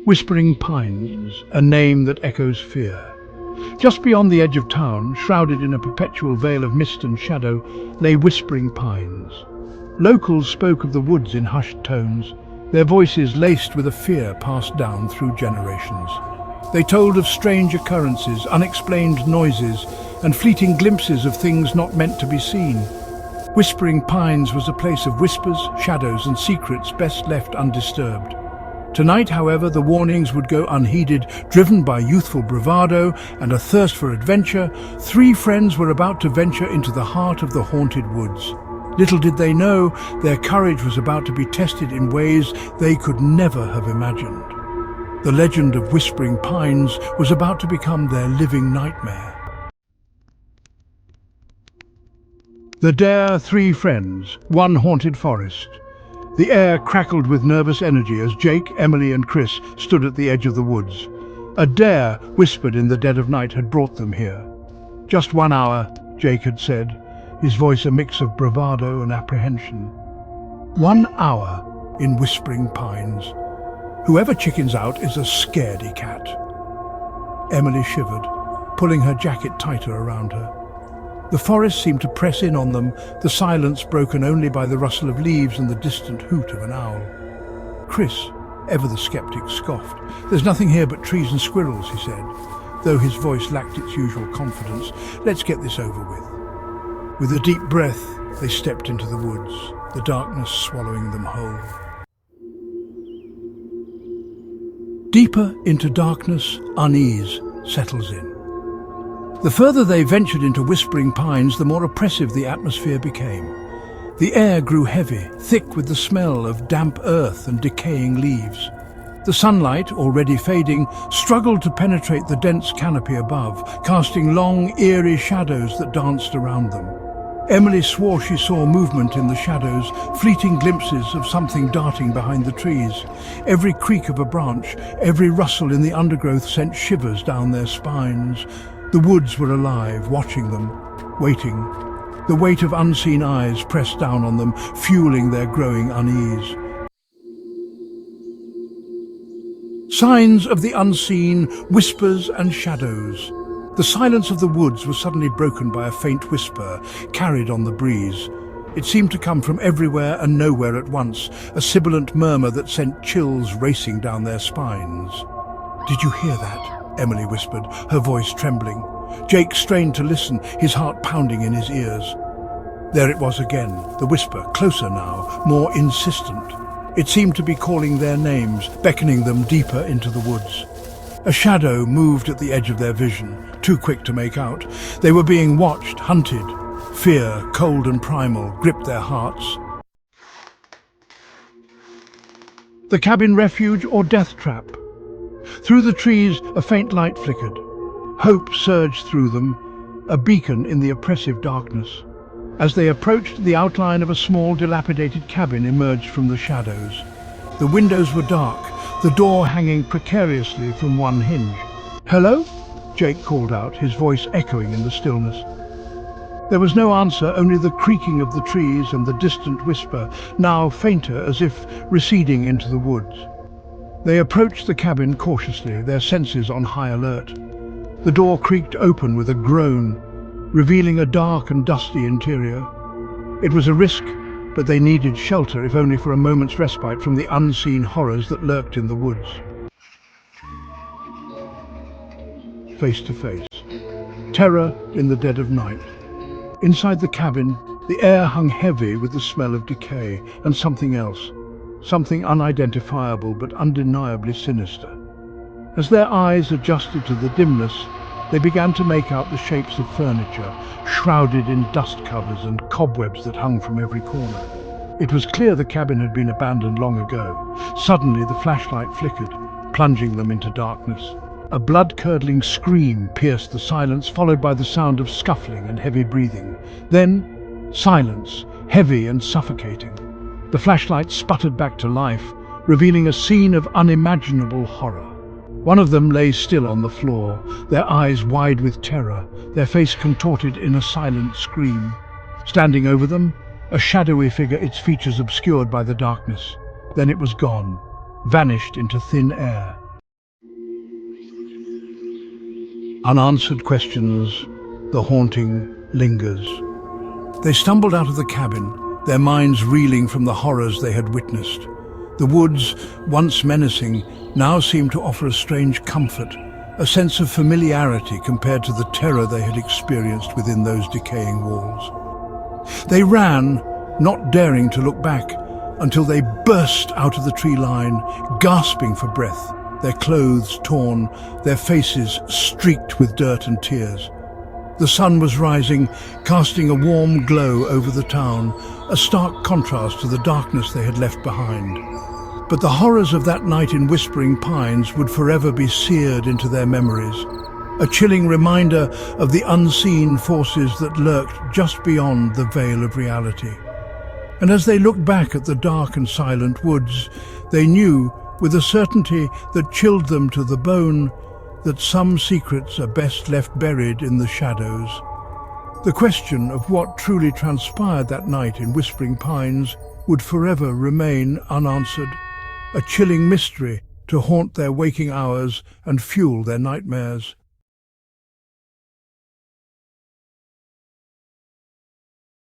Whispering Pines, a name that echoes fear. Just beyond the edge of town, shrouded in a perpetual veil of mist and shadow, lay Whispering Pines. Locals spoke of the woods in hushed tones, their voices laced with a fear passed down through generations. They told of strange occurrences, unexplained noises, and fleeting glimpses of things not meant to be seen. Whispering Pines was a place of whispers, shadows, and secrets best left undisturbed. Tonight, however, the warnings would go unheeded. Driven by youthful bravado and a thirst for adventure, three friends were about to venture into the heart of the haunted woods. Little did they know, their courage was about to be tested in ways they could never have imagined. The legend of Whispering Pines was about to become their living nightmare. The Dare Three Friends, One Haunted Forest. The air crackled with nervous energy as Jake, Emily and Chris stood at the edge of the woods. A dare, whispered in the dead of night, had brought them here. "Just 1 hour," Jake had said, his voice a mix of bravado and apprehension. 1 hour in Whispering Pines. Whoever chickens out is a scaredy cat. Emily shivered, pulling her jacket tighter around her. The forest seemed to press in on them, the silence broken only by the rustle of leaves and the distant hoot of an owl. Chris, ever the skeptic, scoffed. "There's nothing here but trees and squirrels," he said, though his voice lacked its usual confidence. "Let's get this over with." With a deep breath, they stepped into the woods, the darkness swallowing them whole. Deeper into darkness, unease settles in. The further they ventured into Whispering Pines, the more oppressive the atmosphere became. The air grew heavy, thick with the smell of damp earth and decaying leaves. The sunlight, already fading, struggled to penetrate the dense canopy above, casting long, eerie shadows that danced around them. Emily swore she saw movement in the shadows, fleeting glimpses of something darting behind the trees. Every creak of a branch, every rustle in the undergrowth sent shivers down their spines. The woods were alive, watching them, waiting. The weight of unseen eyes pressed down on them, fueling their growing unease. Signs of the unseen, whispers and shadows. The silence of the woods was suddenly broken by a faint whisper, carried on the breeze. It seemed to come from everywhere and nowhere at once, a sibilant murmur that sent chills racing down their spines. "Did you hear that?" Emily whispered, her voice trembling. Jake strained to listen, his heart pounding in his ears. There it was again, the whisper, closer now, more insistent. It seemed to be calling their names, beckoning them deeper into the woods. A shadow moved at the edge of their vision, too quick to make out. They were being watched, hunted. Fear, cold and primal, gripped their hearts. The cabin refuge or death trap? Through the trees, a faint light flickered. Hope surged through them, a beacon in the oppressive darkness. As they approached, the outline of a small, dilapidated cabin emerged from the shadows. The windows were dark, the door hanging precariously from one hinge. "Hello?" Jake called out, his voice echoing in the stillness. There was no answer, only the creaking of the trees and the distant whisper, now fainter as if receding into the woods. They approached the cabin cautiously, their senses on high alert. The door creaked open with a groan, revealing a dark and dusty interior. It was a risk, but they needed shelter, if only for a moment's respite from the unseen horrors that lurked in the woods. Face to face. Terror in the dead of night. Inside the cabin, the air hung heavy with the smell of decay and something else. Something unidentifiable but undeniably sinister. As their eyes adjusted to the dimness, they began to make out the shapes of furniture, shrouded in dust covers and cobwebs that hung from every corner. It was clear the cabin had been abandoned long ago. Suddenly the flashlight flickered, plunging them into darkness. A blood-curdling scream pierced the silence, followed by the sound of scuffling and heavy breathing. Then, silence, heavy and suffocating. The flashlight sputtered back to life, revealing a scene of unimaginable horror. One of them lay still on the floor, their eyes wide with terror, their face contorted in a silent scream. Standing over them, a shadowy figure, its features obscured by the darkness. Then it was gone, vanished into thin air. Unanswered questions, the haunting lingers. They stumbled out of the cabin, their minds reeling from the horrors they had witnessed. The woods, once menacing, now seemed to offer a strange comfort, a sense of familiarity compared to the terror they had experienced within those decaying walls. They ran, not daring to look back, until they burst out of the tree line, gasping for breath, their clothes torn, their faces streaked with dirt and tears. The sun was rising, casting a warm glow over the town, a stark contrast to the darkness they had left behind. But the horrors of that night in Whispering Pines would forever be seared into their memories, a chilling reminder of the unseen forces that lurked just beyond the veil of reality. And as they looked back at the dark and silent woods, they knew, with a certainty that chilled them to the bone, that some secrets are best left buried in the shadows. The question of what truly transpired that night in Whispering Pines would forever remain unanswered, a chilling mystery to haunt their waking hours and fuel their nightmares.